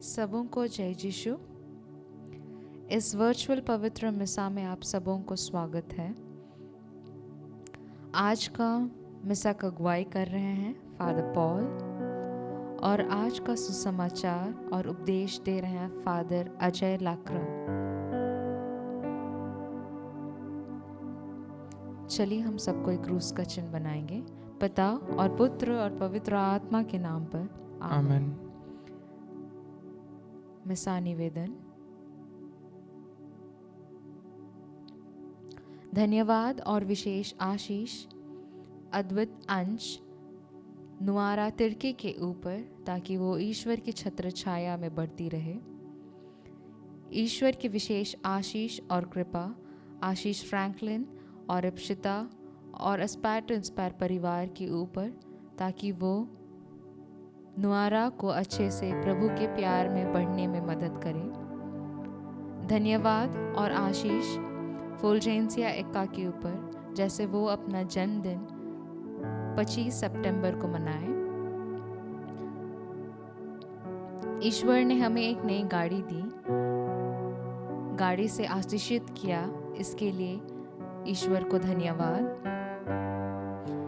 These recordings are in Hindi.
सबों को जय यीशु। इस वर्चुअल पवित्र मिसा में आप सबों को स्वागत है। आज का मिसा का अगुवाई कर रहे हैं फादर पॉल और आज का सुसमाचार और उपदेश दे रहे हैं फादर अजय लाकरा। चलिए हम सबको एक क्रूस का चिन्ह बनाएंगे। पिता और पुत्र और पवित्र आत्मा के नाम पर आमीन। मिसा निवेदन। धन्यवाद और विशेष आशीष अद्भुत अंश नुआरा तिरके के ऊपर, ताकि वो ईश्वर की छत्र छाया में बढ़ती रहे। ईश्वर की विशेष आशीष और कृपा आशीष फ्रैंकलिन और इप्शिता और एस्पायर टू इंस्पायर परिवार के ऊपर, ताकि वो नुआरा को अच्छे से प्रभु के प्यार में बढ़ने में मदद करे। धन्यवाद और आशीष फुलजेंसिया एक्का के ऊपर, जैसे वो अपना जन्मदिन 25 सितंबर को मनाए। ईश्वर ने हमें एक नई गाड़ी दी, गाड़ी से आशीषित किया, इसके लिए ईश्वर को धन्यवाद।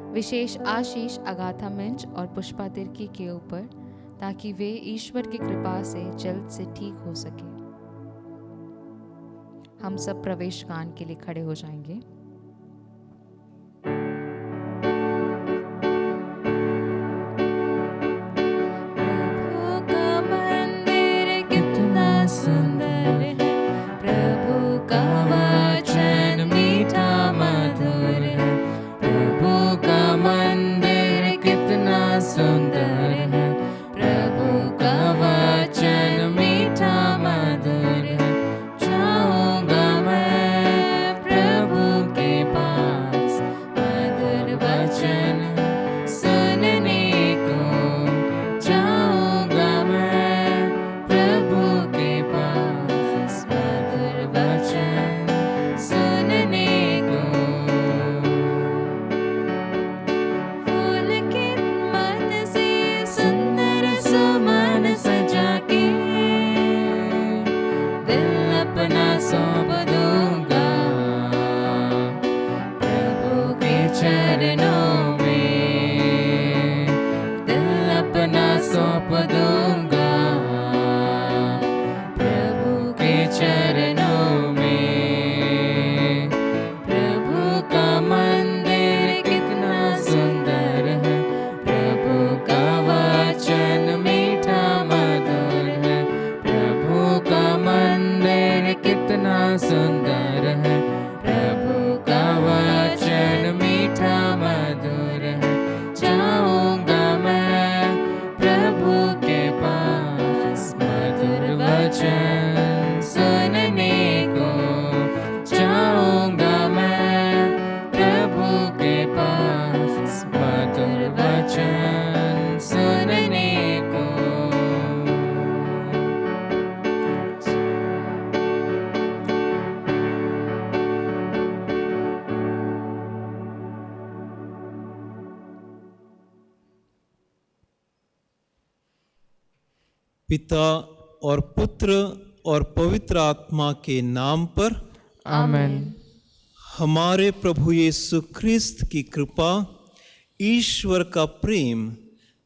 विशेष आशीष अगाथा मिंच और पुष्पा तिर्की के ऊपर, ताकि वे ईश्वर की कृपा से जल्द से ठीक हो सके। हम सब प्रवेश गान के लिए खड़े हो जाएंगे। प्रभु का मंदिर कितना सुंदर है, प्रभु का वचन मीठा मधुर है। प्रभु का मंदिर कितना सुंदर है, प्रभु का वचन मीठा मधुर है। जाऊंगा मैं प्रभु के पास, मधुर वचन सुनने को। जाऊंगा मैं प्रभु के पास, मधुर वचन सुनने को। फूल के मन से पिता और पुत्र और पवित्र आत्मा के नाम पर आमेन। हमारे प्रभु यीशु ख्रिस्त की कृपा, ईश्वर का प्रेम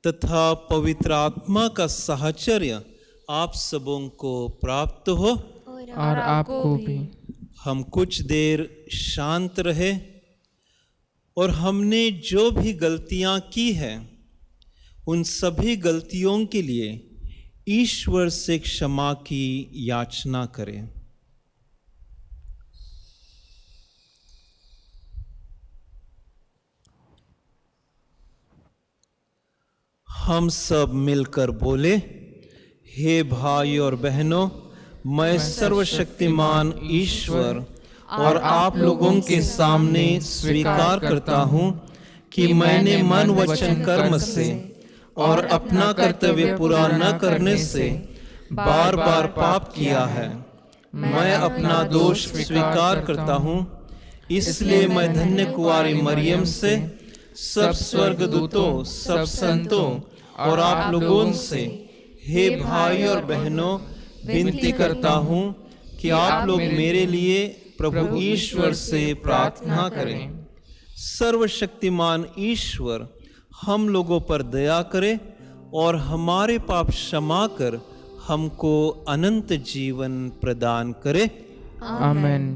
तथा पवित्र आत्मा का साहचर्य आप सबों को प्राप्त हो और आपको भी। हम कुछ देर शांत रहे और हमने जो भी गलतियां की हैं उन सभी गलतियों के लिए ईश्वर से क्षमा की याचना करें। हम सब मिलकर बोले, हे भाई और बहनों, मैं सर्वशक्तिमान ईश्वर और आप लोगों के सामने स्वीकार करता हूँ कि मैंने मन वचन कर्म से और अपना कर्तव्य पूरा न करने से बार बार पाप किया है। मैं अपना दोष स्वीकार करता हूँ। इसलिए मैं धन्य कुंवारी मरियम से, सब स्वर्गदूतों, सब संतों और आप लोगों से, हे भाई और बहनों, विनती करता हूँ कि आप लोग मेरे लिए प्रभु ईश्वर से प्रार्थना करें। सर्वशक्तिमान ईश्वर हम लोगों पर दया करे और हमारे पाप क्षमा कर हमको अनंत जीवन प्रदान करे। आमेन।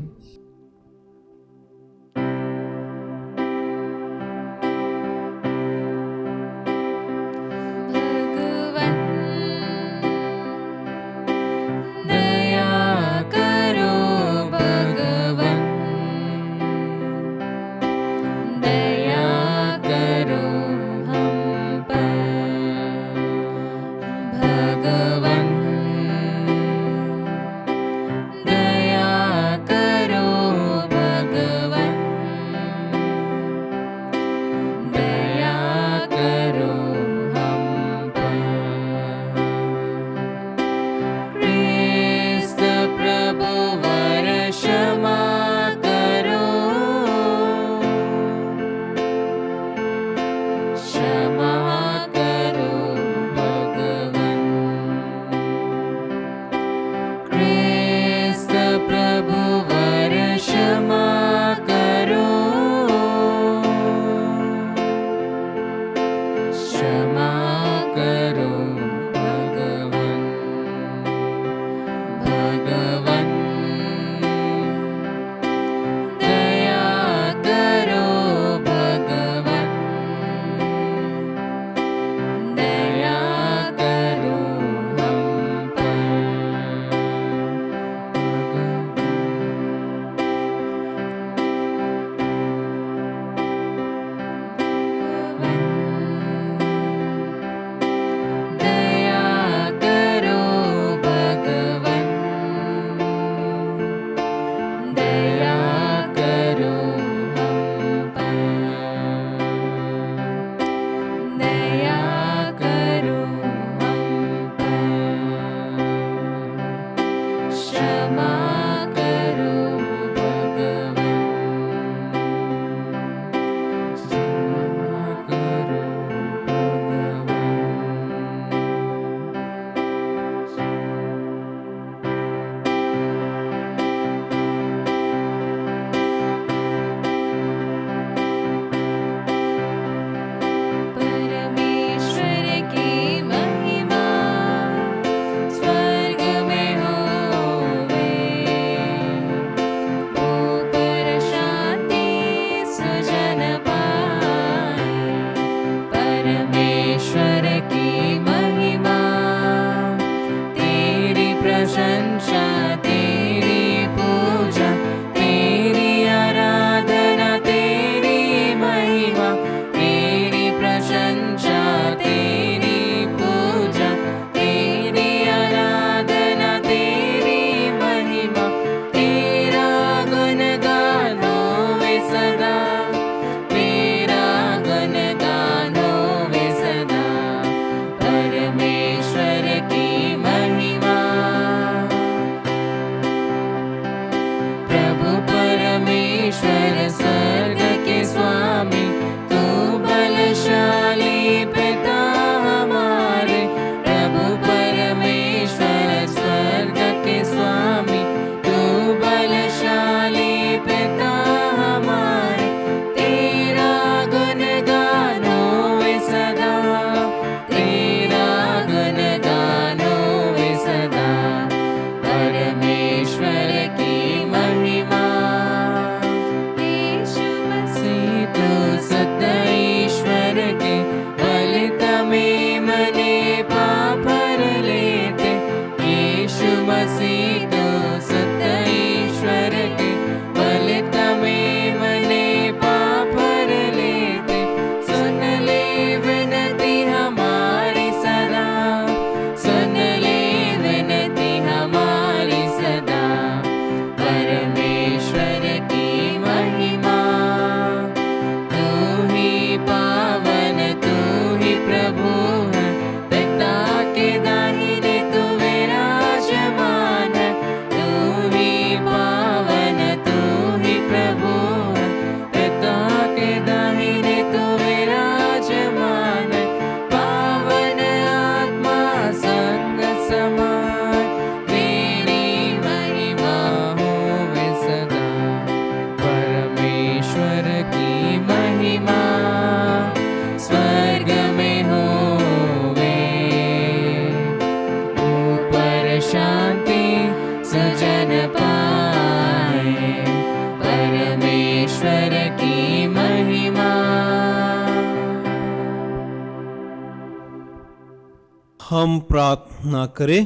हम प्रार्थना करें।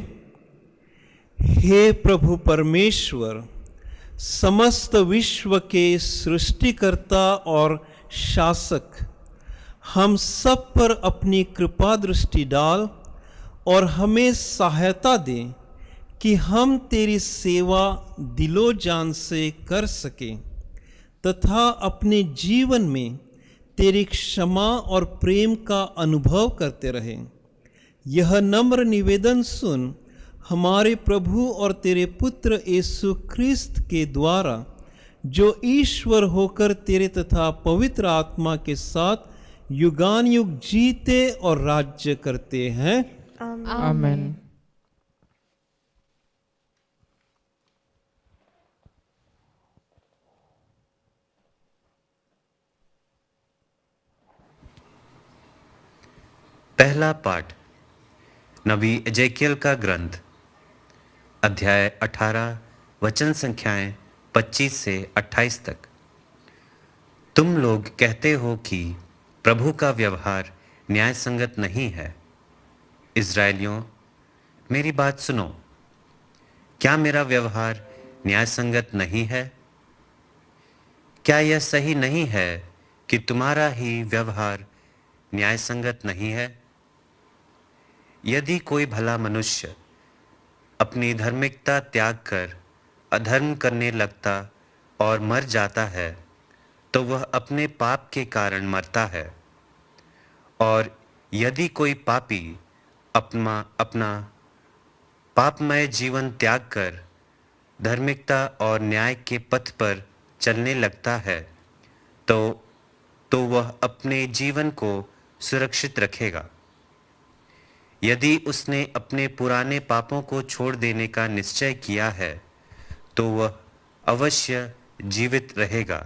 हे प्रभु परमेश्वर, समस्त विश्व के सृष्टिकर्ता और शासक, हम सब पर अपनी कृपा दृष्टि डाल और हमें सहायता दें कि हम तेरी सेवा दिलो जान से कर सकें तथा अपने जीवन में तेरी क्षमा और प्रेम का अनुभव करते रहें। यह नम्र निवेदन सुन हमारे प्रभु और तेरे पुत्र यीशु ख्रिस्त के द्वारा, जो ईश्वर होकर तेरे तथा पवित्र आत्मा के साथ युगान युग जीते और राज्य करते हैं। आमेन। पहला पाठ नबी एजेकियल का ग्रंथ, अध्याय 18, वचन संख्याएं 25 से 28 तक। तुम लोग कहते हो कि प्रभु का व्यवहार न्याय संगत नहीं है। इज़राइलियों, मेरी बात सुनो। क्या मेरा व्यवहार न्याय संगत नहीं है? क्या यह सही नहीं है कि तुम्हारा ही व्यवहार न्याय संगत नहीं है? यदि कोई भला मनुष्य अपनी धार्मिकता त्याग कर अधर्म करने लगता और मर जाता है, तो वह अपने पाप के कारण मरता है। और यदि कोई पापी अपना पापमय जीवन त्याग कर धार्मिकता और न्याय के पथ पर चलने लगता है, तो वह अपने जीवन को सुरक्षित रखेगा। यदि उसने अपने पुराने पापों को छोड़ देने का निश्चय किया है, तो वह अवश्य जीवित रहेगा,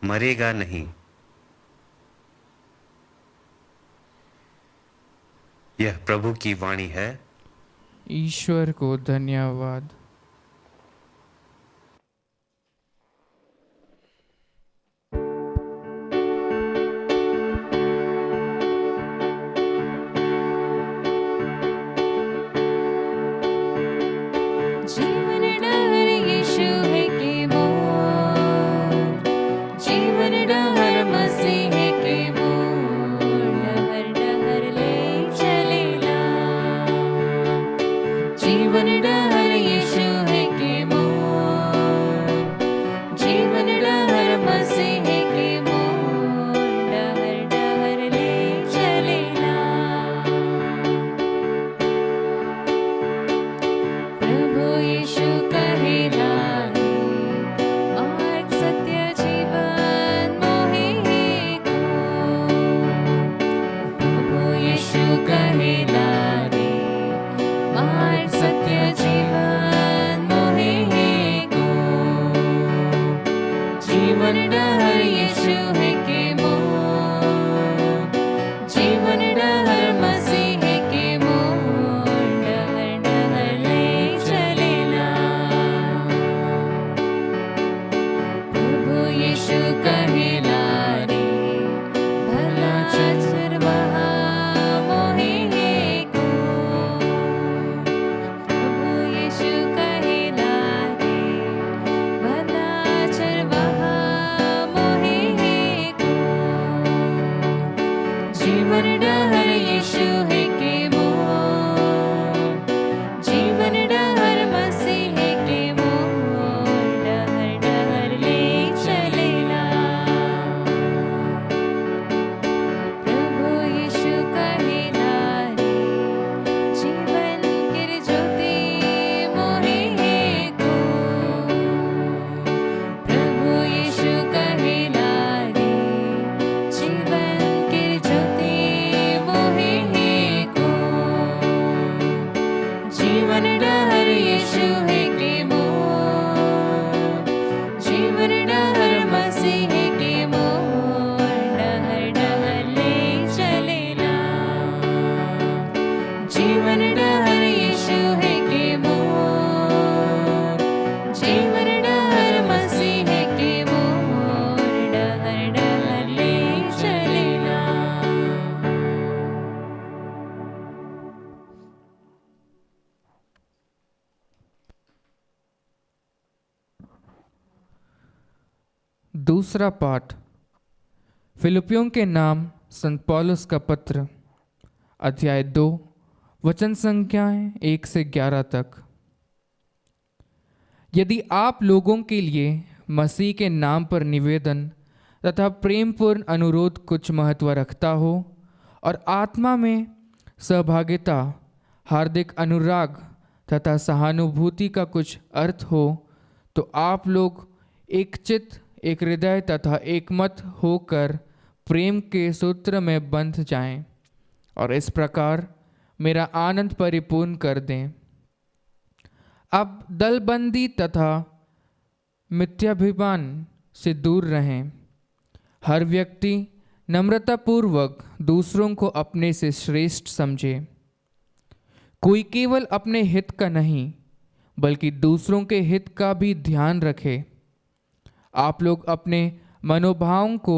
मरेगा नहीं। यह प्रभु की वाणी है। ईश्वर को धन्यवाद। जीवन डहर यीशु है के मोर, जीवन डहर मसीह है के मोर, डहर डहर ले चलेला। जीवन डहर यीशु है के मोर, जीवन डहर मसीह है के मोर, डहर डहर ले चलेला। प्रभु यीशु कहेला हे, मार्ग सत्य जीवन मोहि को। प्रभु यीशु कहेला रे, मार्ग सत्य जीवन मोहि को। जीवन डहर यीशु है के मोर, जीवन डहर मसीह है के मोर, डहर डहर ले चलेला। प्रभु यीशु कहेला रे, भला चरवाहा मोहि को। प्रभु यीशु कहेला रे, भला चरवाहा मोहि को। जीवन डहर यीशु है के मोर, जीवन डहर मसीह है के मोर, डहर डहर ले चलेला। प्रभु यीशु कहेला रे, जीवन केर ज्योति मोहि को। प्रभु यीशु कहेला रे, जीवन केर ज्योति मोहि दूसरा पाठ फिलिपियों के नाम संत पौलुस का पत्र, अध्याय 2, वचन संख्याएं 1 से 11 तक। यदि आप लोगों के लिए मसीह के नाम पर निवेदन तथा प्रेमपूर्ण अनुरोध कुछ महत्व रखता हो और आत्मा में सहभागिता, हार्दिक अनुराग तथा सहानुभूति का कुछ अर्थ हो, तो आप लोग एक चित्त, एक हृदय तथा एक मत होकर प्रेम के सूत्र में बंध जाएं और इस प्रकार मेरा आनंद परिपूर्ण कर दें। अब दलबंदी तथा मिथ्याभिमान से दूर रहें। हर व्यक्ति नम्रतापूर्वक दूसरों को अपने से श्रेष्ठ समझे। कोई केवल अपने हित का नहीं बल्कि दूसरों के हित का भी ध्यान रखे। आप लोग अपने मनोभावों को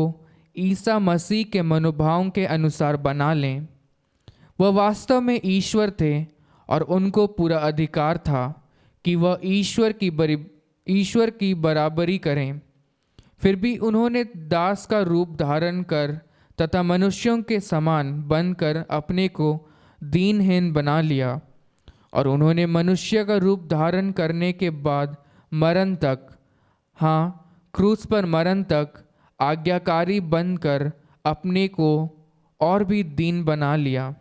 ईसा मसीह के मनोभावों के अनुसार बना लें। वह वास्तव में ईश्वर थे और उनको पूरा अधिकार था कि वह ईश्वर की बराबरी करें। फिर भी उन्होंने दास का रूप धारण कर तथा मनुष्यों के समान बनकर अपने को दीनहीन बना लिया, और उन्होंने मनुष्य का रूप धारण करने के बाद मरण तक, हाँ क्रूस पर मरण तक आज्ञाकारी बनकर अपने को और भी दीन बना लिया।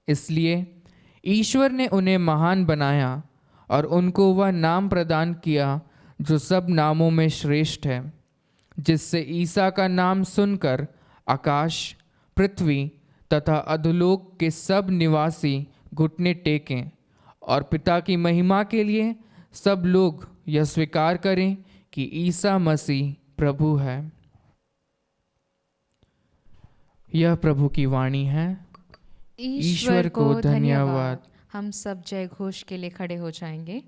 इसलिए ईश्वर ने उन्हें महान बनाया और उनको वह नाम प्रदान किया जो सब नामों में श्रेष्ठ है, जिससे ईसा का नाम सुनकर आकाश, पृथ्वी तथा अधोलोक के सब निवासी घुटने टेकें और पिता की महिमा के लिए सब लोग यह स्वीकार करें कि ईसा मसीह प्रभु है। यह प्रभु की वाणी है। ईश्वर को धन्यवाद। हम सब जय घोष के लिए खड़े हो जाएंगे।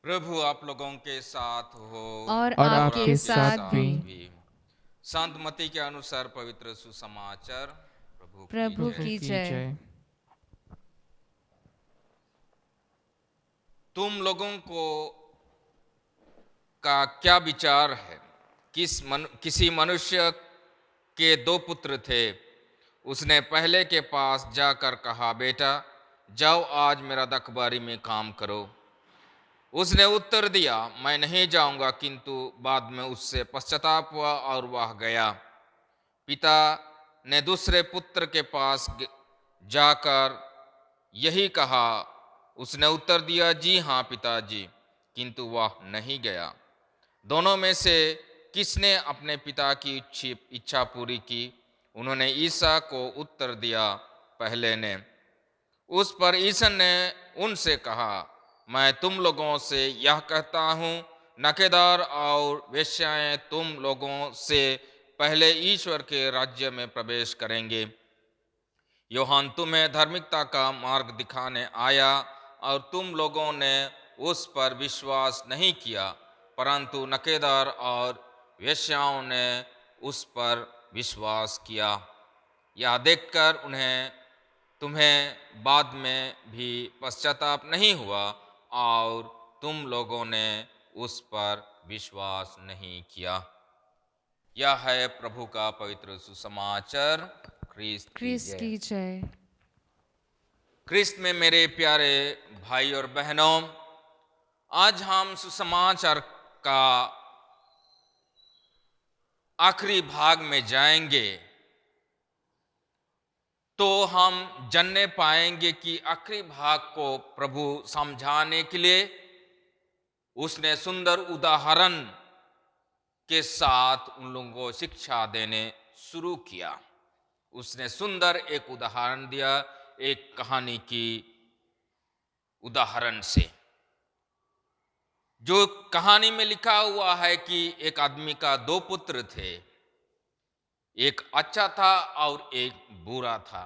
प्रभु आप लोगों के साथ हो और आपके साथ भी। संत मत्ती के अनुसार पवित्र सुसमाचार। प्रभु की जय। तुम लोगों को का क्या विचार है? किसी मनुष्य के 2 पुत्र थे। उसने पहले के पास जाकर कहा, बेटा जाओ आज मेरा रखवारी में काम करो। उसने उत्तर दिया, मैं नहीं जाऊंगा, किंतु बाद में उससे पश्चाताप हुआ और वह गया। पिता ने दूसरे पुत्र के पास जाकर यही कहा। उसने उत्तर दिया, जी हाँ पिताजी, किंतु वह नहीं गया। दोनों में से किसने अपने पिता की इच्छा पूरी की? उन्होंने ईसा को उत्तर दिया, पहले ने। उस पर ईसा ने उनसे कहा, मैं तुम लोगों से यह कहता हूँ, नकेदार और वेश्याएं तुम लोगों से पहले ईश्वर के राज्य में प्रवेश करेंगे। यूहन्ना तुम्हें धार्मिकता का मार्ग दिखाने आया, और तुम लोगों ने उस पर विश्वास नहीं किया, परंतु नकेदार और वेश्याओं ने उस पर विश्वास किया। यह देखकर तुम्हें बाद में भी पश्चाताप नहीं हुआ और तुम लोगों ने उस पर विश्वास नहीं किया। यह है प्रभु का पवित्र सुसमाचार। ख्रीस्त की क्रिस्त जय। की जय। क्रिस्त में मेरे प्यारे भाई और बहनों, आज हम सुसमाचार का आखिरी भाग में जाएंगे तो हम जानने पाएंगे कि आखिरी भाग को प्रभु समझाने के लिए उसने सुंदर उदाहरण के साथ उन लोगों को शिक्षा देने शुरू किया। उसने सुंदर एक उदाहरण दिया, एक कहानी की उदाहरण से, जो कहानी में लिखा हुआ है कि एक आदमी का 2 पुत्र थे, एक अच्छा था और एक बुरा था।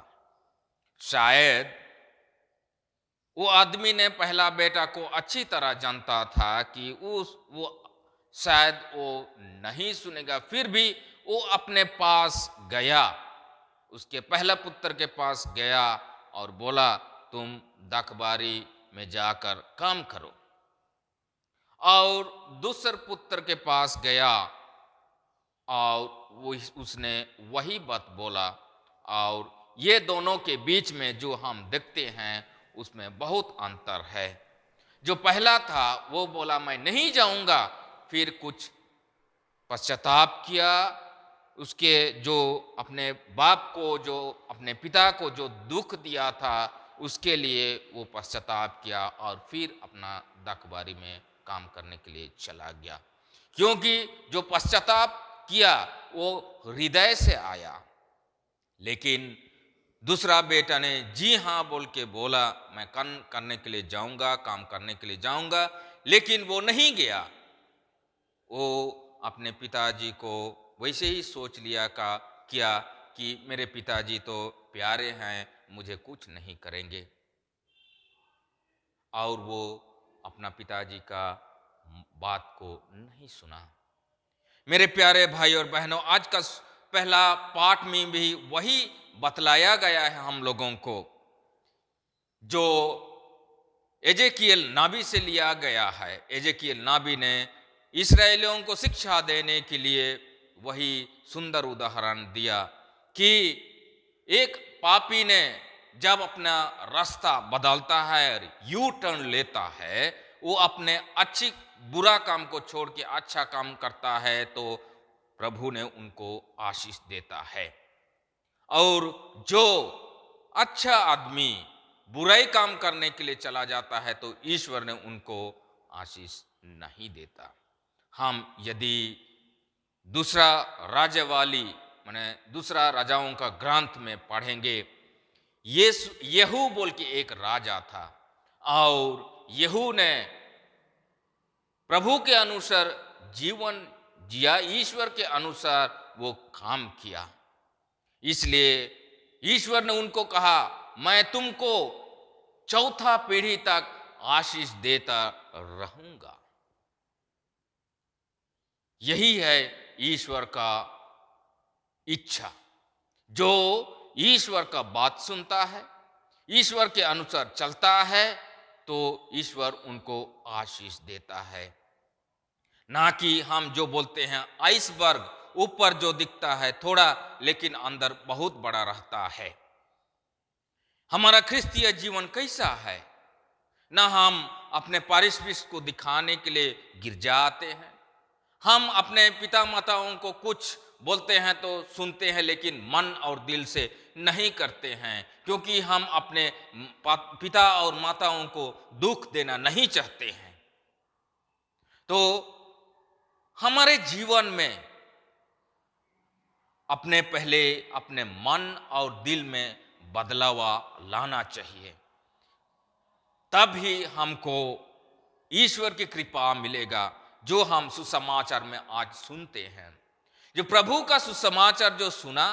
शायद वो आदमी ने पहला बेटा को अच्छी तरह जानता था कि वो शायद वो नहीं सुनेगा, फिर भी वो अपने पास गया, उसके पहला पुत्र के पास गया और बोला, तुम दाखबारी में जाकर काम करो। और दूसरे पुत्र के पास गया और उसने वही बात बोला, और ये दोनों के बीच में जो हम देखते हैं उसमें बहुत अंतर है। जो पहला था वो बोला मैं नहीं जाऊंगा, फिर कुछ पश्चाताप किया, उसके जो अपने बाप को, जो अपने पिता को जो दुख दिया था उसके लिए वो पश्चाताप किया और फिर अपना दाखबारी में काम करने के लिए चला गया, क्योंकि जो पश्चाताप किया वो हृदय से आया। लेकिन दूसरा बेटा ने जी हाँ बोल के बोला, मैं करने के लिए जाऊंगा, काम करने के लिए जाऊंगा, लेकिन वो नहीं गया। वो अपने पिताजी को वैसे ही सोच किया कि मेरे पिताजी तो प्यारे हैं, मुझे कुछ नहीं करेंगे, और वो अपना पिताजी का बात को नहीं सुना। मेरे प्यारे भाई और बहनों, आज का पहला पाठ में भी वही बतलाया गया है हम लोगों को, जो एजेकियल नाबी से लिया गया है। एजेकियल नाबी ने इस्राएलियों को शिक्षा देने के लिए वही सुंदर उदाहरण दिया कि एक पापी ने जब अपना रास्ता बदलता है और यू टर्न लेता है, वो अपने बुरा काम को छोड़ के अच्छा काम करता है, तो प्रभु ने उनको आशीष देता है। और जो अच्छा आदमी बुराई काम करने के लिए चला जाता है तो ईश्वर ने उनको आशीष नहीं देता। हम यदि दूसरा दूसरा राजाओं का ग्रंथ में पढ़ेंगे, यहू बोल के एक राजा था, और यहू ने प्रभु के अनुसार जीवन जिया, ईश्वर के अनुसार वो काम किया। इसलिए ईश्वर ने उनको कहा, मैं तुमको 4था पीढ़ी तक आशीष देता रहूंगा। यही है ईश्वर का इच्छा। जो ईश्वर का बात सुनता है, ईश्वर के अनुसार चलता है, तो ईश्वर उनको आशीष देता है। ना कि हम जो बोलते हैं आइसबर्ग, ऊपर जो दिखता है थोड़ा लेकिन अंदर बहुत बड़ा रहता है। हमारा क्रिस्तीय जीवन कैसा है? ना हम अपने पारिश्रमिक को दिखाने के लिए गिरजा आते हैं, हम अपने पिता माताओं को कुछ बोलते हैं तो सुनते हैं, लेकिन मन और दिल से नहीं करते हैं, क्योंकि हम अपने पिता और माताओं को दुख देना नहीं चाहते हैं। तो हमारे जीवन में पहले अपने मन और दिल में बदलाव लाना चाहिए, तब ही हमको ईश्वर की कृपा मिलेगा। जो हम सुसमाचार में आज सुनते हैं, जो प्रभु का सुसमाचार जो सुना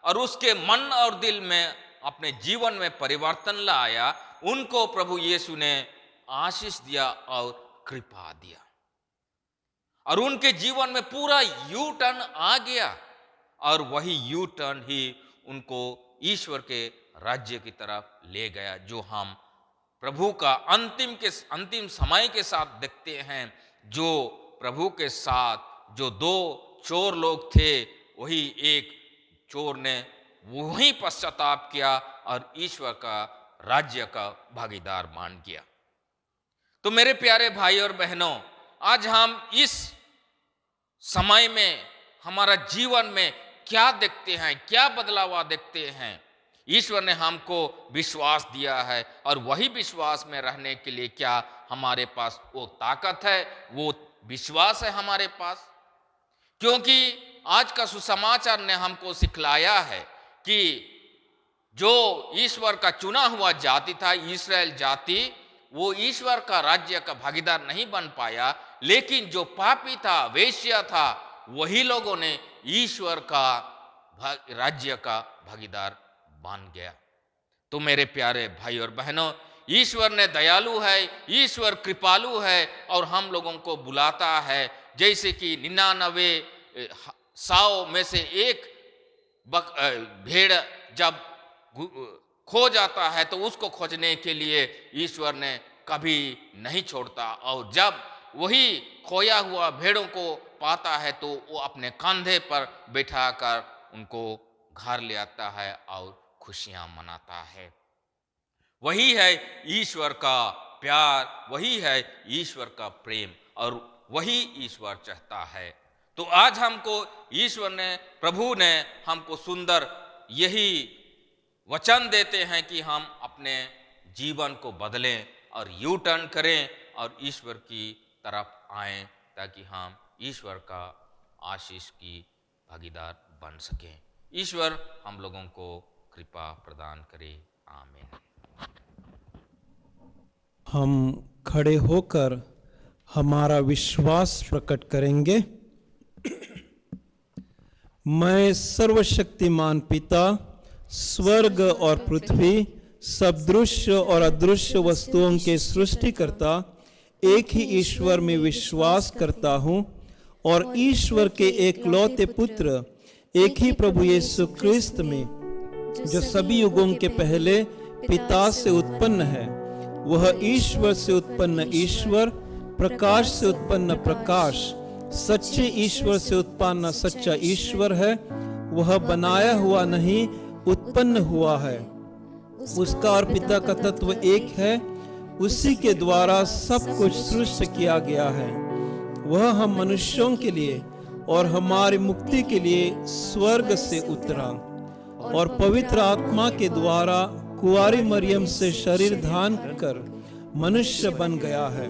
और उसके मन और दिल में अपने जीवन में परिवर्तन लाया, उनको प्रभु यीशु ने आशीष दिया और कृपा दिया, और उनके जीवन में पूरा यू टर्न आ गया, और वही यू टर्न ही उनको ईश्वर के राज्य की तरफ ले गया, जो हम प्रभु का अंतिम समय के साथ देखते हैं। जो प्रभु के साथ जो दो चोर लोग थे, वही एक चोर ने वही पश्चाताप किया और ईश्वर का राज्य का भागीदार मान गया। तो मेरे प्यारे भाई और बहनों, आज हम इस समय में हमारा जीवन में क्या देखते हैं, क्या बदलाव देखते हैं? ईश्वर ने हमको विश्वास दिया है, और वही विश्वास में रहने के लिए क्या हमारे पास वो ताकत है, वो विश्वास है हमारे पास? क्योंकि आज का सुसमाचार ने हमको सिखलाया है कि जो ईश्वर का चुना हुआ जाति था, इस्राएल जाति, वो ईश्वर का राज्य का भागीदार नहीं बन पाया, लेकिन जो पापी था, वेश्या था, वही लोगों ने ईश्वर का राज्य का भागीदार बन गया। तो मेरे प्यारे भाई और बहनों, ईश्वर ने दयालु है, ईश्वर कृपालु है, और हम लोगों को बुलाता है। जैसे कि 99 में से एक भेड़ जब खो जाता है तो उसको खोजने के लिए ईश्वर ने कभी नहीं छोड़ता, और जब वही खोया हुआ भेड़ों को पाता है तो वो अपने कंधे पर बैठाकर उनको घर ले आता है और खुशियां मनाता है। वही है ईश्वर का प्यार, वही है ईश्वर का प्रेम, और वही ईश्वर चाहता है। तो आज हमको ईश्वर ने, प्रभु ने हमको सुंदर यही वचन देते हैं कि हम अपने जीवन को बदलें और यू टर्न करें और ईश्वर की तरफ आएं, ताकि हम ईश्वर का आशीष की भागीदार बन सकें। ईश्वर हम लोगों को कृपा प्रदान करे। आमीन। हम खड़े होकर हमारा विश्वास प्रकट करेंगे। मैं सर्वशक्तिमान पिता, स्वर्ग और पृथ्वी, सब दृश्य और अदृश्य वस्तुओं के सृष्टिकर्ता एक ही ईश्वर में विश्वास करता हूँ, और ईश्वर के एकलौते पुत्र एक ही प्रभु यीशु क्रिस्त में, जो सभी युगों के पहले पिता से उत्पन्न है, वह ईश्वर से उत्पन्न ईश्वर, प्रकाश से उत्पन्न प्रकाश, सच्चे ईश्वर से उत्पन्न सच्चा ईश्वर है। वह बनाया हुआ नहीं, उत्पन्न हुआ है। उसका और पिता का तत्व एक है। उसी के द्वारा सब कुछ सृष्टि किया गया है। वह हम मनुष्यों के लिए और हमारी मुक्ति के लिए स्वर्ग से उतरा और पवित्र आत्मा के द्वारा कुंवारी मरियम से शरीर धारण कर मनुष्य बन गया है।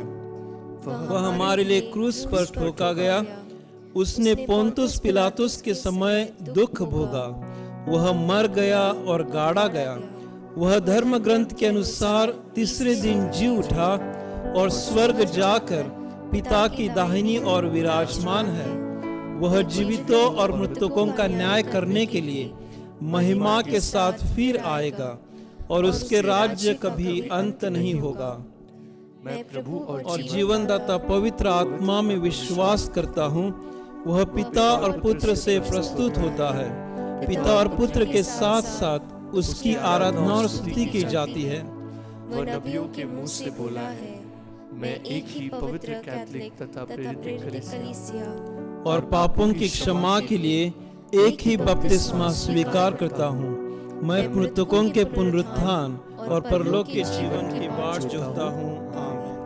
वह हमारे लिए क्रूस पर ठोका गया। उसने पोंतुस पिलातुस के समय दुख भोगा। वह मर गया और गाड़ा गया। वह धर्म ग्रंथ के अनुसार तीसरे दिन जी उठा और स्वर्ग जाकर पिता की दाहिनी ओर विराजमान है। वह जीवितों और मृतकों का न्याय करने के लिए महिमा के साथ फिर आएगा, और उसके राज्य कभी अंत नहीं होगा। मैं प्रभु और जीवनदाता पवित्र आत्मा में विश्वास करता हूँ। वह पिता और पुत्र से प्रस्तुत होता है। पिता और पुत्र के साथ साथ उसकी आराधना और स्तुति की जाती है। वह नबियों के मुंह से बोला है, मैं एक ही पवित्र कैथोलिक तथा प्रेरित कलीसिया और पापों की क्षमा के लिए एक ही बपतिस्मा स्वीकार करता हूँ। मैं मृतकों के पुनरुत्थान और परलोक के जीवन की बाट जोहता हूँ। आमीन।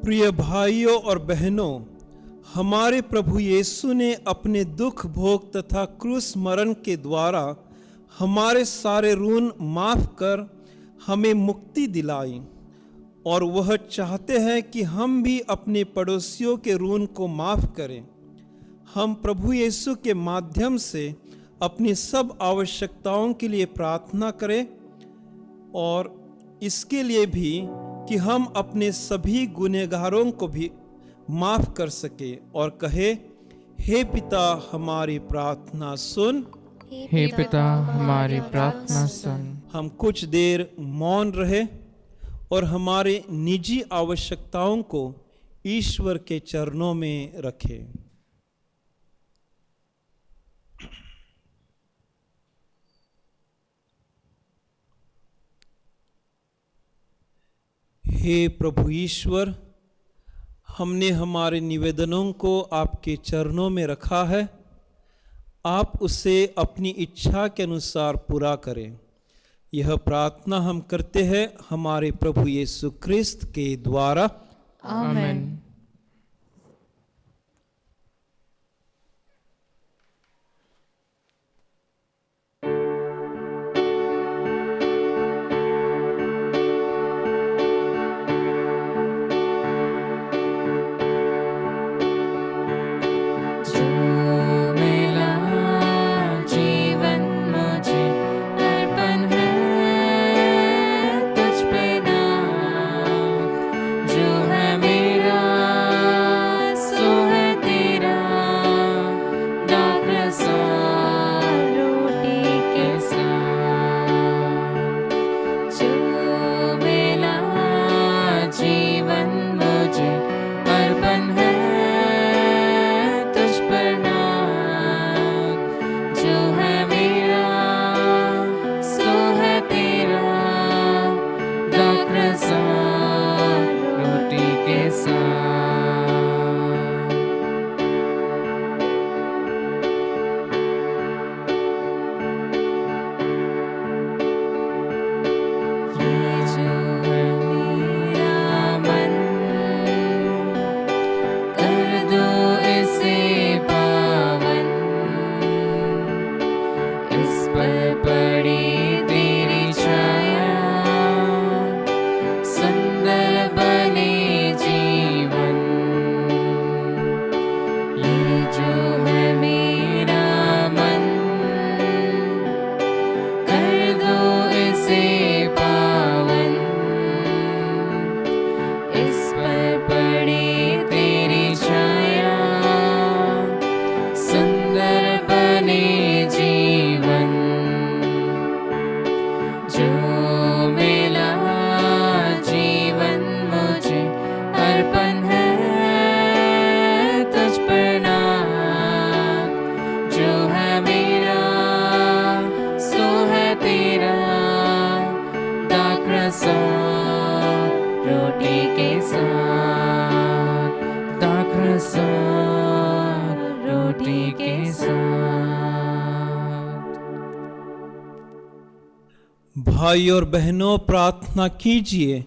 प्रिय भाइयों और बहनों, हमारे प्रभु यीशु ने अपने दुख भोग तथा क्रूस मरण के द्वारा हमारे सारे ऋण माफ कर हमें मुक्ति दिलाई, और वह चाहते हैं कि हम भी अपने पड़ोसियों के ऋण को माफ करें। हम प्रभु यीशु के माध्यम से अपनी सब आवश्यकताओं के लिए प्रार्थना करें, और इसके लिए भी कि हम अपने सभी गुनहगारों को भी माफ कर सके और कहे, हे पिता, हमारी प्रार्थना सुन हे पिता हमारी प्रार्थना सुन। हम कुछ देर मौन रहे और हमारे निजी आवश्यकताओं को ईश्वर के चरणों में रखें। हे प्रभु ईश्वर, हमने हमारे निवेदनों को आपके चरणों में रखा है। आप उसे अपनी इच्छा के अनुसार पूरा करें। यह प्रार्थना हम करते हैं हमारे प्रभु यीशु क्रिस्त के द्वारा। आमीन। भाई और बहनों, प्रार्थना कीजिए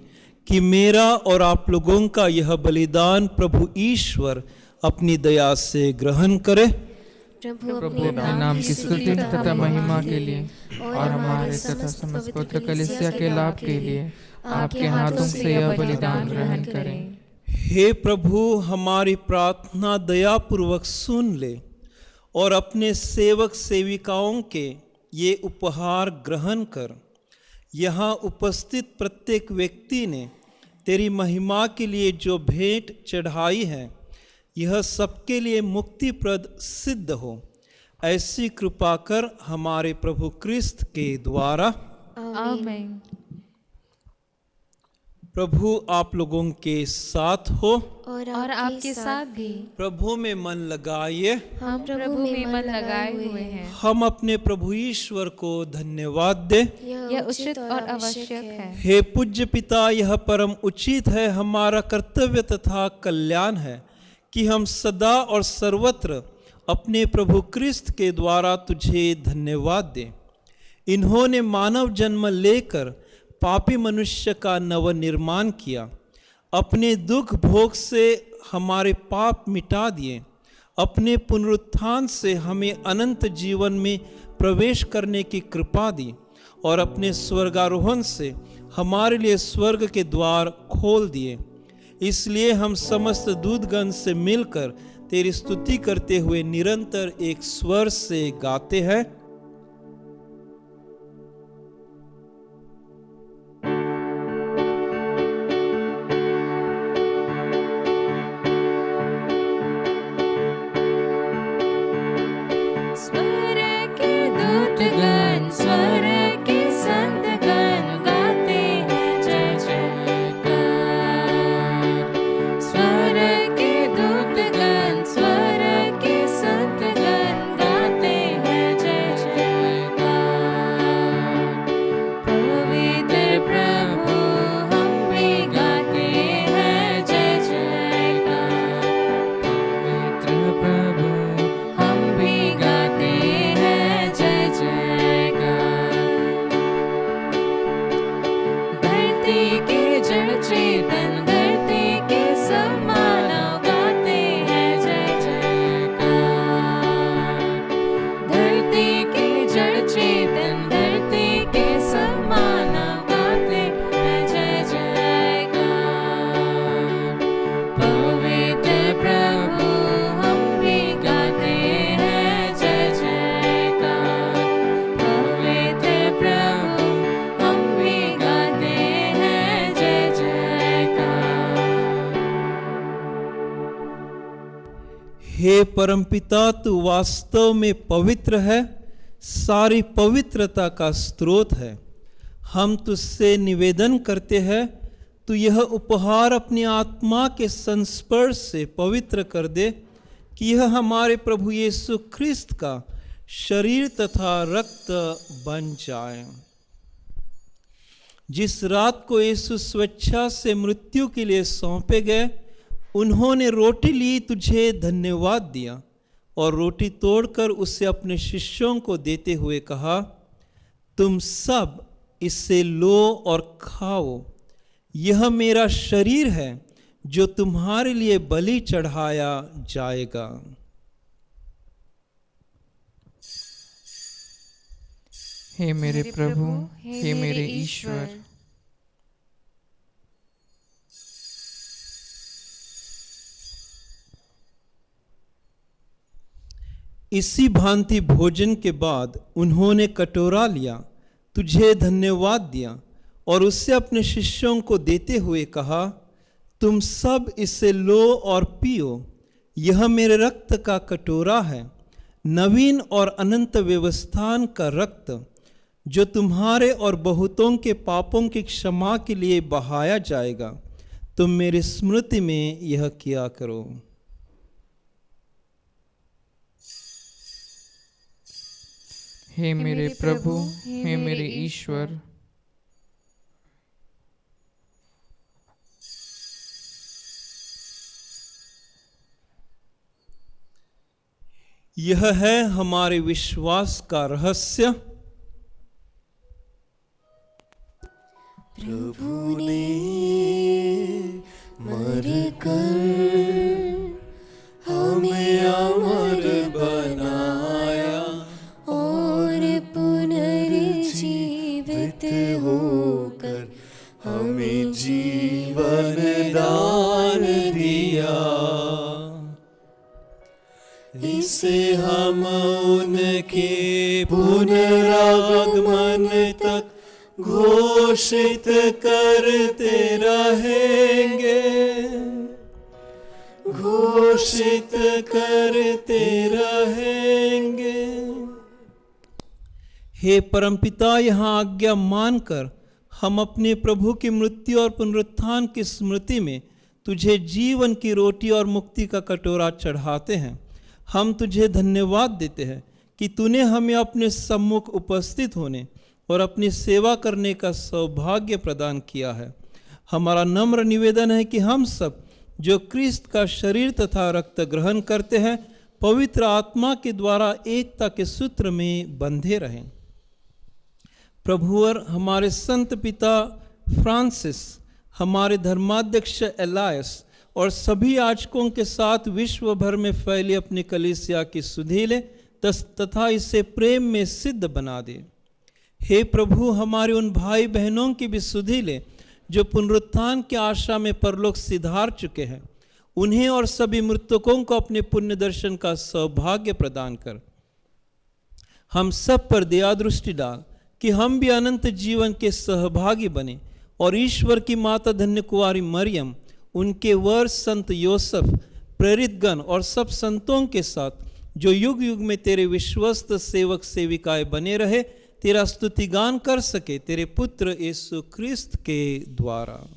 कि मेरा और आप लोगों का यह बलिदान प्रभु ईश्वर अपनी दया से ग्रहण करे। प्रभु अपने नाम की स्तुति तथा महिमा के लिए और हमारे तथा समस्त पवित्र कलीसिया के लाभ के लिए आपके हाथों से यह बलिदान ग्रहण करें। हे प्रभु, हमारी प्रार्थना दया पूर्वक सुन ले और अपने सेवक सेविकाओं के ये उपहार ग्रहण कर। यहाँ उपस्थित प्रत्येक व्यक्ति ने तेरी महिमा के लिए जो भेंट चढ़ाई है, यह सबके लिए मुक्तिप्रद सिद्ध हो। ऐसी कृपा कर हमारे प्रभु क्रिस्त के द्वारा। आमीन। प्रभु आप लोगों के साथ हो और आपके साथ भी। प्रभु में मन लगाइए। हम प्रभु में मन लगाए हुए हैं। हम अपने प्रभु ईश्वर को धन्यवाद दे। यह उचित और आवश्यक है। हे पूज्य पिता, यह परम उचित है, हमारा कर्तव्य तथा कल्याण है कि हम सदा और सर्वत्र अपने प्रभु क्रिस्त के द्वारा तुझे धन्यवाद दें। इन्होंने मानव जन्म लेकर पापी मनुष्य का नवनिर्माण किया, अपने दुख भोग से हमारे पाप मिटा दिए, अपने पुनरुत्थान से हमें अनंत जीवन में प्रवेश करने की कृपा दी और अपने स्वर्गारोहण से हमारे लिए स्वर्ग के द्वार खोल दिए। इसलिए हम समस्त दूतगण से मिलकर तेरी स्तुति करते हुए निरंतर एक स्वर से गाते हैं। स्वर्ग के हे परमपिता, तू वास्तव में पवित्र है, सारी पवित्रता का स्रोत है। हम तुझसे निवेदन करते हैं, तू यह उपहार अपनी आत्मा के संस्पर्श से पवित्र कर दे कि यह हमारे प्रभु यीशु ख्रिस्त का शरीर तथा रक्त बन जाए। जिस रात को यीशु स्वेच्छा से मृत्यु के लिए सौंपे गए, उन्होंने रोटी ली, तुझे धन्यवाद दिया और रोटी तोड़कर उसे अपने शिष्यों को देते हुए कहा, तुम सब इससे लो और खाओ, यह मेरा शरीर है जो तुम्हारे लिए बलि चढ़ाया जाएगा। हे मेरे प्रभु, हे मेरे ईश्वर, इसी भांति भोजन के बाद उन्होंने कटोरा लिया, तुझे धन्यवाद दिया और उससे अपने शिष्यों को देते हुए कहा, तुम सब इसे लो और पियो, यह मेरे रक्त का कटोरा है, नवीन और अनंत व्यवस्थान का रक्त, जो तुम्हारे और बहुतों के पापों की क्षमा के लिए बहाया जाएगा। तुम मेरी स्मृति में यह किया करो। हे मेरे प्रभु, हे मेरे ईश्वर, यह है हमारे विश्वास का रहस्य। प्रभु ने मर कर हमें अमर बनाया और पुनर्जीवित होकर हमें जीवन दान दिया। इसे हम उनके पुनरागमन तक घोषित करते रहेंगे, घोषित करते रहेंगे। हे परमपिता, यहाँ आज्ञा मानकर हम अपने प्रभु की मृत्यु और पुनरुत्थान की स्मृति में तुझे जीवन की रोटी और मुक्ति का कटोरा चढ़ाते हैं। हम तुझे धन्यवाद देते हैं कि तूने हमें अपने सम्मुख उपस्थित होने और अपनी सेवा करने का सौभाग्य प्रदान किया है। हमारा नम्र निवेदन है कि हम सब जो क्रिस्त का शरीर तथा रक्त ग्रहण करते हैं, पवित्र आत्मा के द्वारा एकता के सूत्र में बंधे रहें। प्रभुवर हमारे संत पिता फ्रांसिस, हमारे धर्माध्यक्ष एलायस और सभी याजकों के साथ विश्व भर में फैली अपनी कलीसिया की सुधि ले तथा इसे प्रेम में सिद्ध बना दे। हे प्रभु, हमारे उन भाई बहनों की भी सुधि ले जो पुनरुत्थान की आशा में परलोक सिधार चुके हैं। उन्हें और सभी मृतकों को अपने पुण्य दर्शन का सौभाग्य प्रदान कर। हम सब पर दया दृष्टि डाल कि हम भी अनंत जीवन के सहभागी बने और ईश्वर की माता धन्य कुंवारी मरियम, उनके वर संत योसेफ, प्रेरितगण और सब संतों के साथ जो युग युग में तेरे विश्वस्त सेवक सेविकाएं बने रहे, तेरा स्तुतिगान कर सके तेरे पुत्र यीशु क्रिस्त के द्वारा।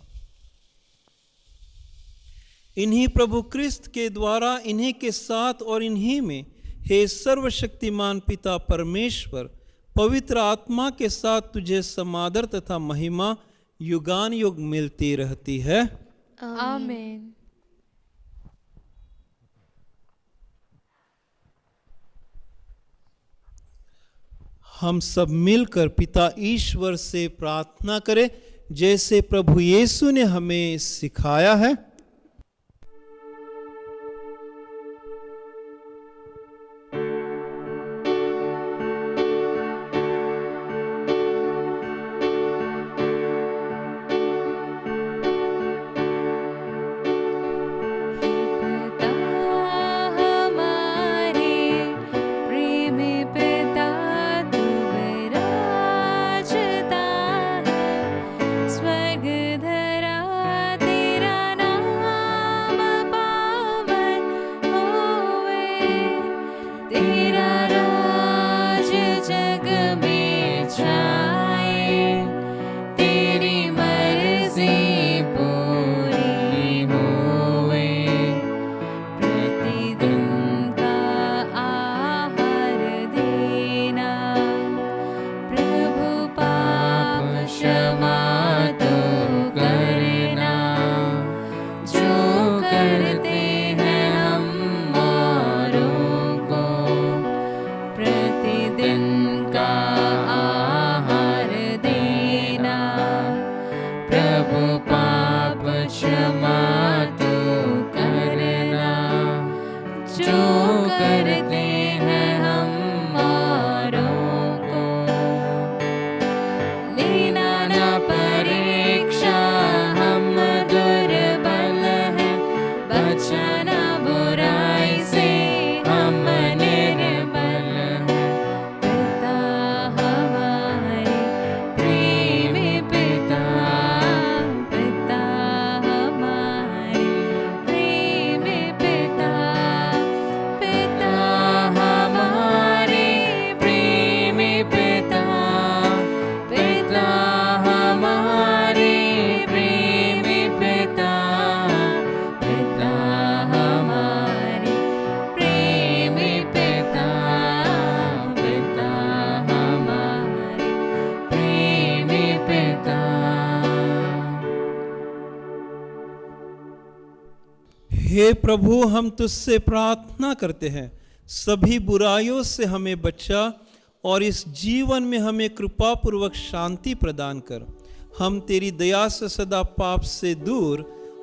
इन्हीं प्रभु क्रिस्त के द्वारा, इन्हीं के साथ और इन्हीं में, हे सर्वशक्तिमान पिता परमेश्वर, पवित्र आत्मा के साथ तुझे समादर तथा महिमा युगान युग मिलती रहती है। आमीन। हम सब मिलकर पिता ईश्वर से प्रार्थना करें जैसे प्रभु यीशु ने हमें सिखाया है। स्वर्ग धरा तेरा नाम क्षमा तू करना, जो करते हैं हम औरों को। लेना ना परीक्षा, हम दुर्बल हैं, बचना बुराई से, हम निर्बल हैं। पिता हमारे प्रेमी पिता, पिता हमारे प्रेमी पिता, पिता हमारे प्रेमी पिता, पिता हमारे प्रेमी पिता, पिता हमारे प्रेमी पिता, पिता हमारे प्रेमी पिता। हे प्रभु, हम तुझसे प्रार्थना करते हैं, सभी बुराइयों से हमें बचा और इस जीवन में हमें कृपा पूर्वक शांति प्रदान कर। हम तेरी दया से सदा पाप से दूर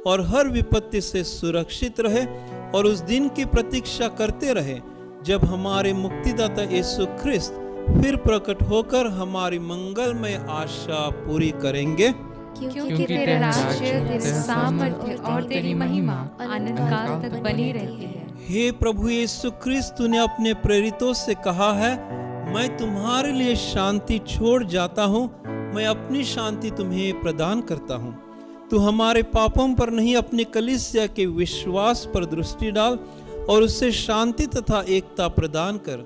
और हर विपत्ति से सुरक्षित रहे और उस दिन की प्रतीक्षा करते रहे जब हमारे मुक्तिदाता यीशु ख्रिस्त फिर प्रकट होकर हमारी मंगलमय आशा पूरी करेंगे। क्योंकि तेरा राज्य, तेरे सामर्थ्य और तेरी महिमा अनंत काल तक बनी रहती है। हे प्रभु यीशु ख्रिस्त, तूने अपने प्रेरितों से कहा है, मैं तुम्हारे लिए शांति छोड़ जाता हूँ, मैं अपनी शांति तुम्हें प्रदान करता हूँ। तू हमारे पापों पर नहीं, अपनी कलीसिया के विश्वास पर दृष्टि डाल और उससे शांति तथा एकता प्रदान कर।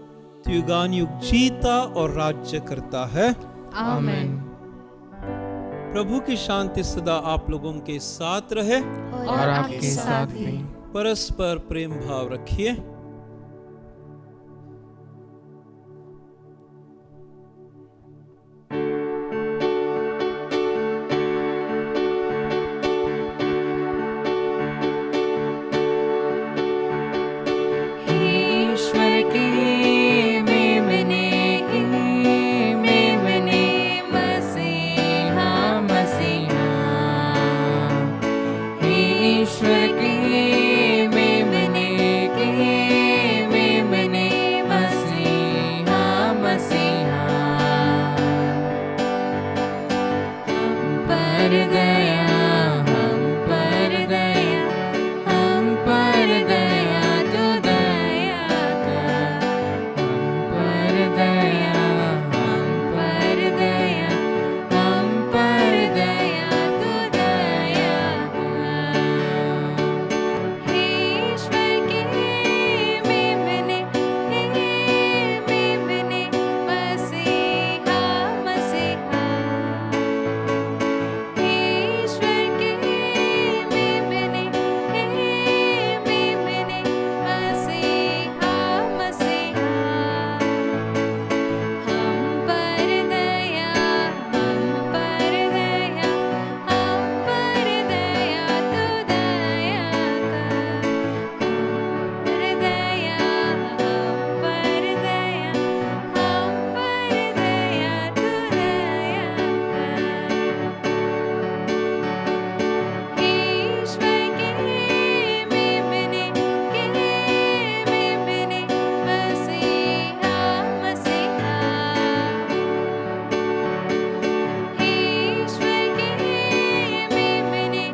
तू युगान युग जीता और राज्य करता है। आमीन। प्रभु की शांति सदा आप लोगों के साथ रहे और आपके साथ भी। परस्पर प्रेम भाव रखिए। ईश्वर की मेमने, मेमने मसीहा, मसीहा। ईश्वर की मेमने, मेमने मसीहा, मसीहा। हम पर दया, हम पर दया, हम पर दया तू दया कर। हम पर दया, हम पर दया, हम पर दया तू दया कर। ईश्वर की मेमने, मेमने मसीहा, मसीहा। ईश्वर की मेमने, मेमने मसीहा, मसीहा। हम पर दया, हम पर दया, हम पर दया तू दया कर। हम पर दया, हम पर दया, हम पर दया तू दया कर। ईश्वर की मेमने, मेमने मसीहा, मसीहा। ईश्वर की मेमने,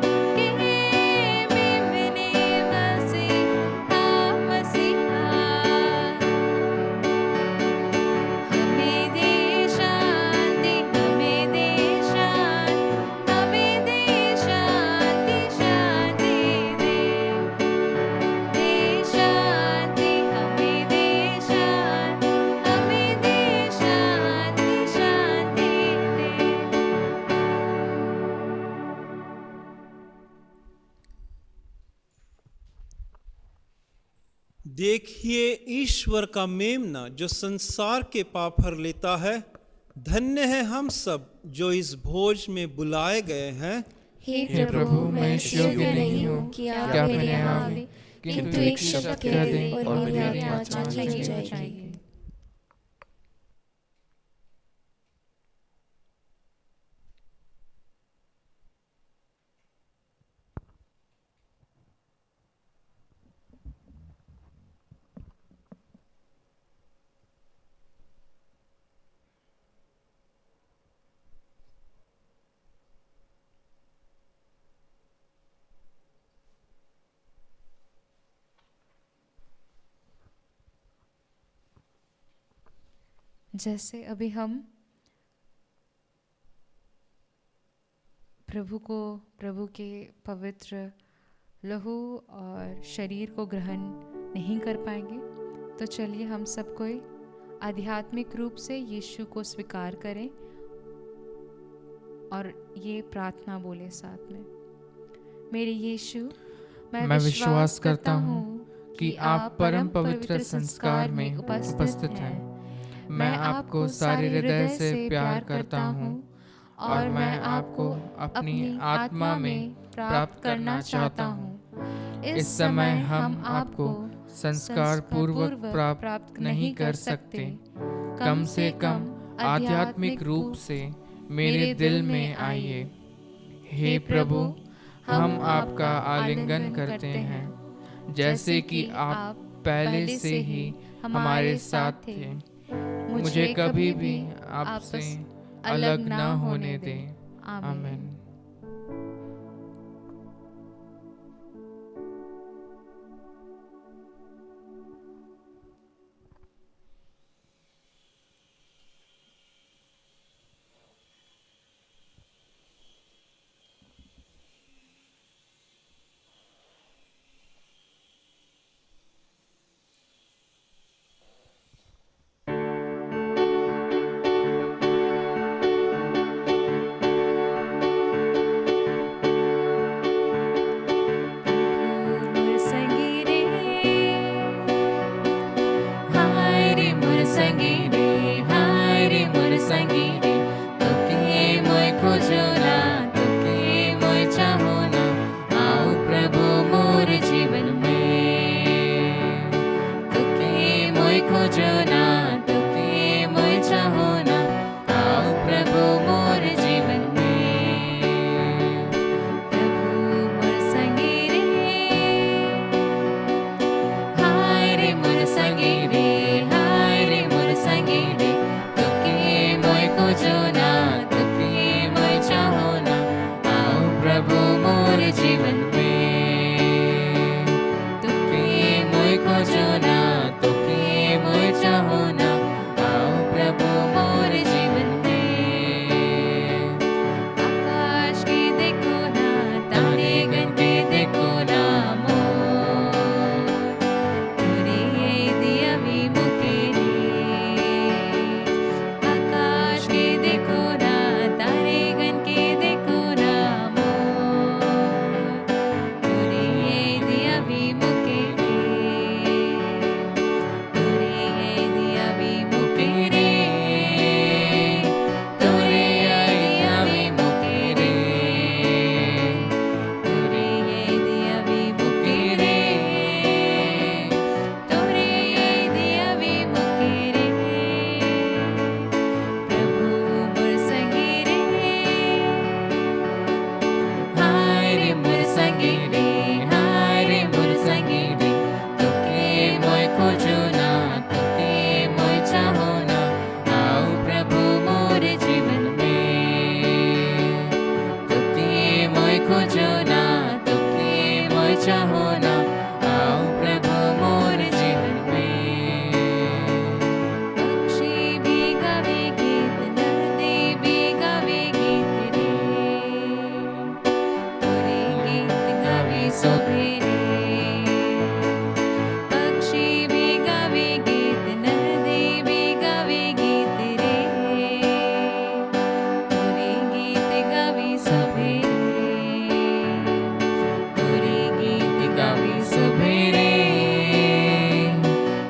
मेमने मसीहा, मसीहा। हमें दे शांति, हमें दे शांति, हमें दे शांति, शांति दे। दे शांति, हमें दे शांति, हमें दे शांति, शांति दे। देखिए ईश्वर का मेमना जो संसार के पाप हर लेता है। धन्य है हम सब जो इस भोज में बुलाए गए हैं। हे प्रभु, मैं इस योग्य नहीं हूँ कि आप मेरे यहाँ आवे, किंतु एक शब्द कह दें और मेरी आत्मा चली जाएगी। जैसे अभी हम प्रभु के पवित्र लहू और शरीर को ग्रहण नहीं कर पाएंगे, तो चलिए हम सब कोई आध्यात्मिक रूप से यीशु को स्वीकार करें और ये प्रार्थना बोले साथ में। मेरे यीशु, मैं विश्वास करता हूँ कि आप परम पवित्र संस्कार में उपस्थित हैं। मैं आपको सारे हृदय से प्यार करता हूँ और मैं आपको अपनी आत्मा में प्राप्त करना चाहता हूँ। इस समय हम आपको संस्कार पूर्वक प्राप्त नहीं कर सकते, कम से कम आध्यात्मिक रूप से मेरे दिल में आइए। हे प्रभु, हम आपका आलिंगन करते हैं, जैसे कि आप पहले से ही हमारे साथ थे। मुझे कभी भी आपसे अलग ना होने दें। आमीन। गावी, सुबेरे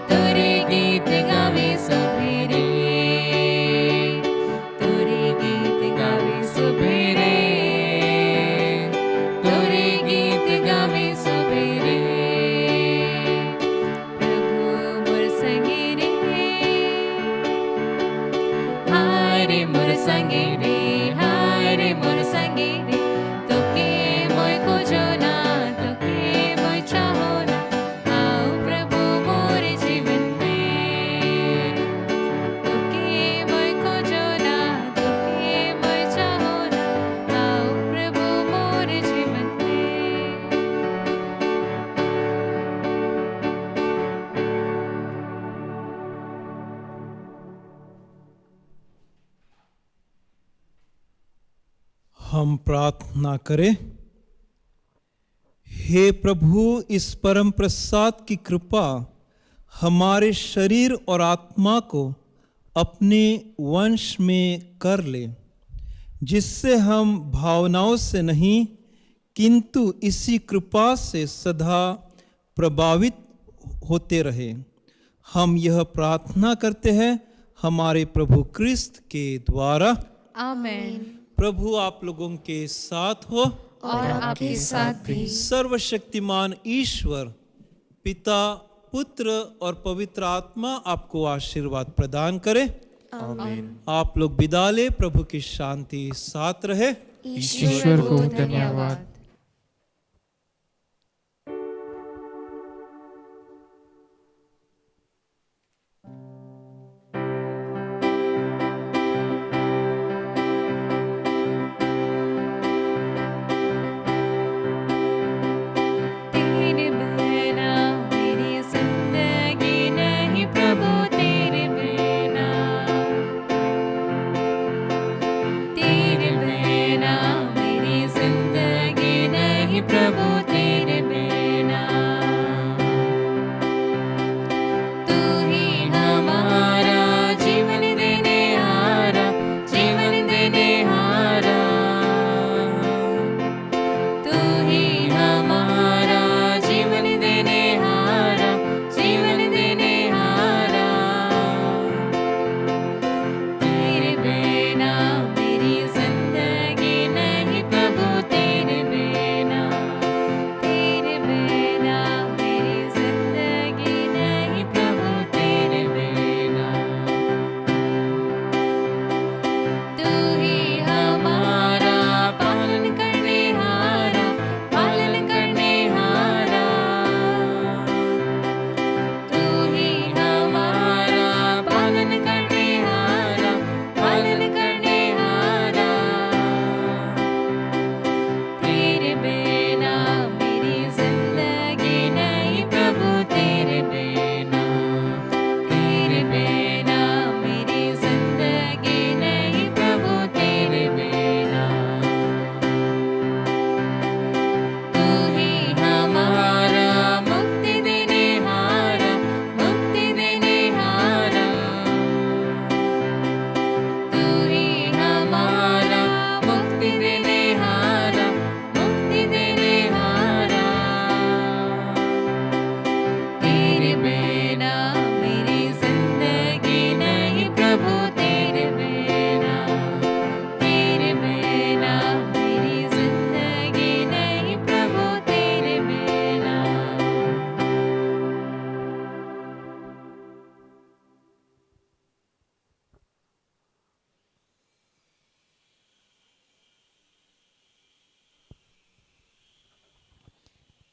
तोरे गीत गावी, सुबेरे तोरे गीत गावी, सुबेरे तोरे गीत गावी, सुबेरे। हम प्रार्थना करें। हे प्रभु, इस परम प्रसाद की कृपा हमारे शरीर और आत्मा को अपने वंश में कर ले, जिससे हम भावनाओं से नहीं किंतु इसी कृपा से सदा प्रभावित होते रहे। हम यह प्रार्थना करते हैं हमारे प्रभु क्रिस्त के द्वारा। आमेन। प्रभु आप लोगों के साथ हो और आपके साथ भी। सर्वशक्तिमान ईश्वर पिता, पुत्र और पवित्र आत्मा आपको आशीर्वाद प्रदान करे। आमीन। आप लोग विदा ले। प्रभु की शांति साथ रहे। ईश्वर को धन्यवाद। तेरे बिना मेरी जिंदगी नहीं प्रभु, तेरे बिना। तेरे बिना मेरी जिंदगी नहीं प्रभु, तेरे बिना। तू ही हमारा जीवन देने हारा, जीवन देने हारा। तू ही हमारा जीवन देने हारा, जीवन देने हारा। तेरे बिना मेरी जिंदगी नहीं प्रभु, तेरे बिना। तेरे बिना मेरी जिंदगी नहीं प्रभु, तेरे बिना। तू ही हमारा पालन करने हारा, पालन करने हारा। तू ही हमारा पालन करने हारा, पालन करने हारा। तेरे बिना मेरी जिंदगी नहीं प्रभु, तेरे बिना। तेरे बिना मेरी जिंदगी नहीं प्रभु, तेरे बिना। तू ही हमारा मुक्ति देने हारा, मुक्ति देने हारा। तू ही हमारा मुक्ति देने हारा, मुक्ति देने हारा। तेरे बिना मेरी जिंदगी नहीं प्रभु, तेरे बिना। तेरे बिना मेरी जिंदगी नहीं प्रभु, तेरे बिना।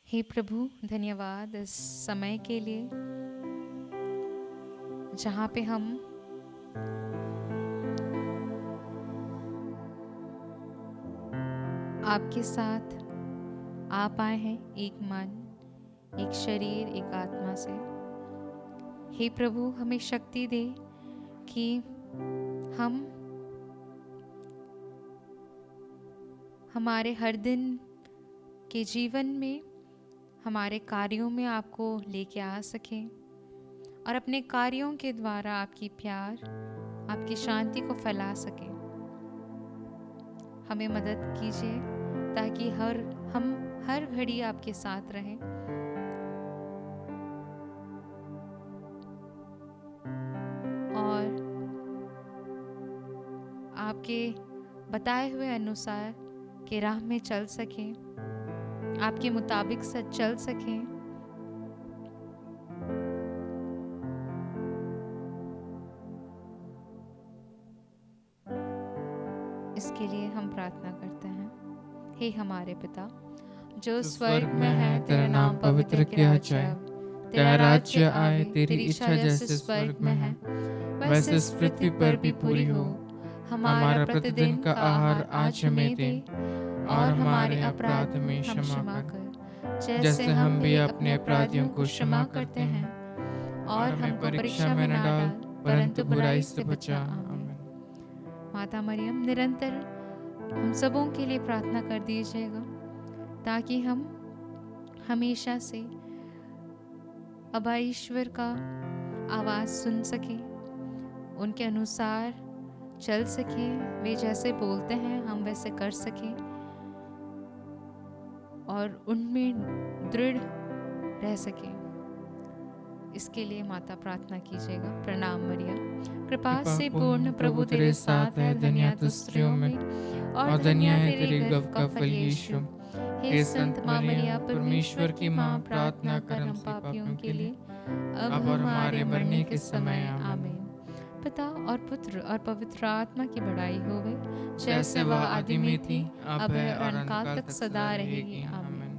हे प्रभु, धन्यवाद इस समय के लिए जहाँ पे हम आपके साथ आ पाए हैं, एक मन, एक शरीर, एक आत्मा से। हे प्रभु, हमें शक्ति दे कि हम हमारे हर दिन के जीवन में, हमारे कार्यों में आपको लेके आ सकें और अपने कार्यों के द्वारा आपकी प्यार, आपकी शांति को फैला सकें। हमें मदद कीजिए ताकि हम हर घड़ी आपके साथ रहें। और आपके बताए हुए अनुसार के राह में चल सकें, आपके मुताबिक सच चल सकें। इसके लिए हम प्रार्थना करते हैं। हे हमारे पिता जो स्वर्ग में है, तेरा नाम पवित्र किया जाए, तेरा राज्य आए, तेरी इच्छा जैसे स्वर्ग में है वैसे इस पृथ्वी पर भी पूरी हो। हमारा प्रतिदिन का आहार आज हमें दे और हमारे अपराध में क्षमा कर, जैसे हम भी अपने अपराधियों को क्षमा करते हैं। और हमको परीक्षा में न डाल, परंतु बुराई से बचा। आमीन। माता मरियम निरंतर हम सबों के लिए प्रार्थना कर दीजिएगा ताकि हम हमेशा से अबा ईश्वर का आवाज़ सुन सकें, उनके अनुसार चल सकें, वे जैसे बोलते हैं हम वैसे कर सकें और उनमें दृढ़ रह सकें। इसके लिए माता प्रार्थना कीजिएगा। प्रणाम मरिया, कृपा से पूर्ण प्रभु तेरे साथ है, धन्य तू स्त्रियों में और धन्य है तेरे गर्भ का फल यीशु। हे संत माँ मरिया, परमेश्वर की माँ, प्रार्थना कर हम पापियों के लिए अब हमारे मरने के समय। आमीन। पिता और पुत्र और पवित्र आत्मा की बड़ाई होवे, जैसे वह आदि में थी, अब है और अनंतकाल तक सदा रहेगी। आमीन।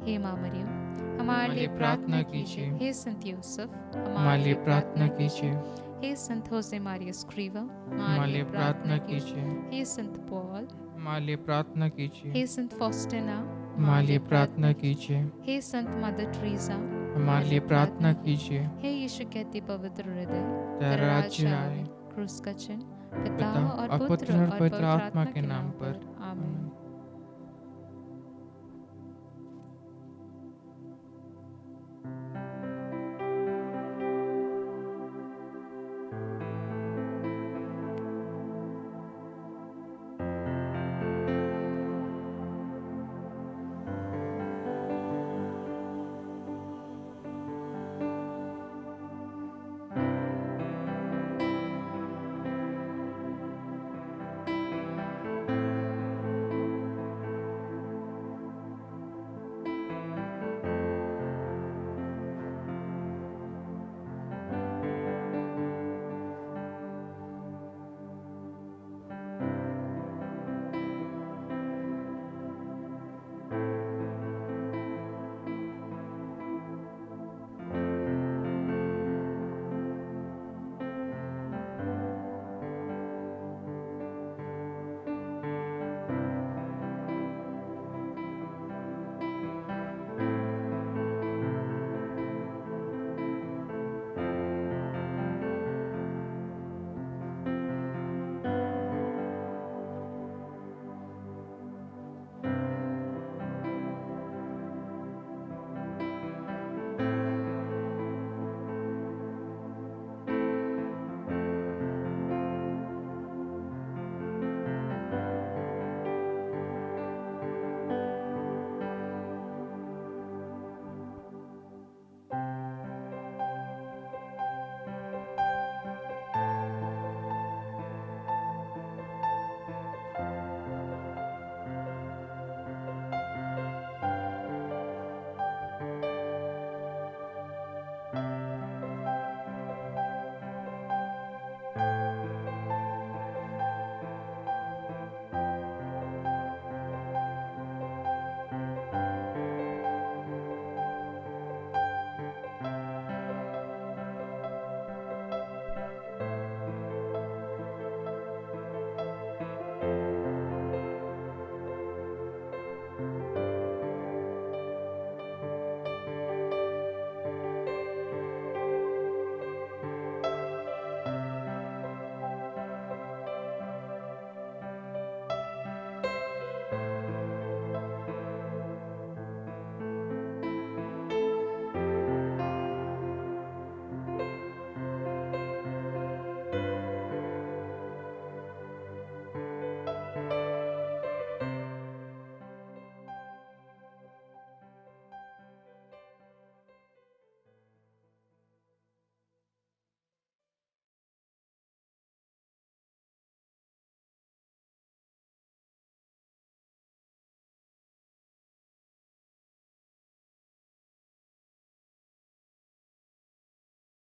हे माँ मरियम, हमारे लिए प्रार्थना कीजिए। हे संत यूसुफ, हमारे लिए प्रार्थना कीजिए। हे संत होसे मारिया स्क्रीवा, हमारे लिए प्रार्थना कीजिए। हे संत पॉल, हमारे लिए प्रार्थना कीजिए। हे संत फॉस्टिना, हमारे लिए प्रार्थना कीजिए। हे संत मदर ट्रीजा, हमारे लिए प्रार्थना कीजिए। हे यीशु कहते पवित्र हृदय, तेरा राज्य आए, क्रूस का चिन्ह पिता और पुत्र और पवित्र आत्मा के नाम पर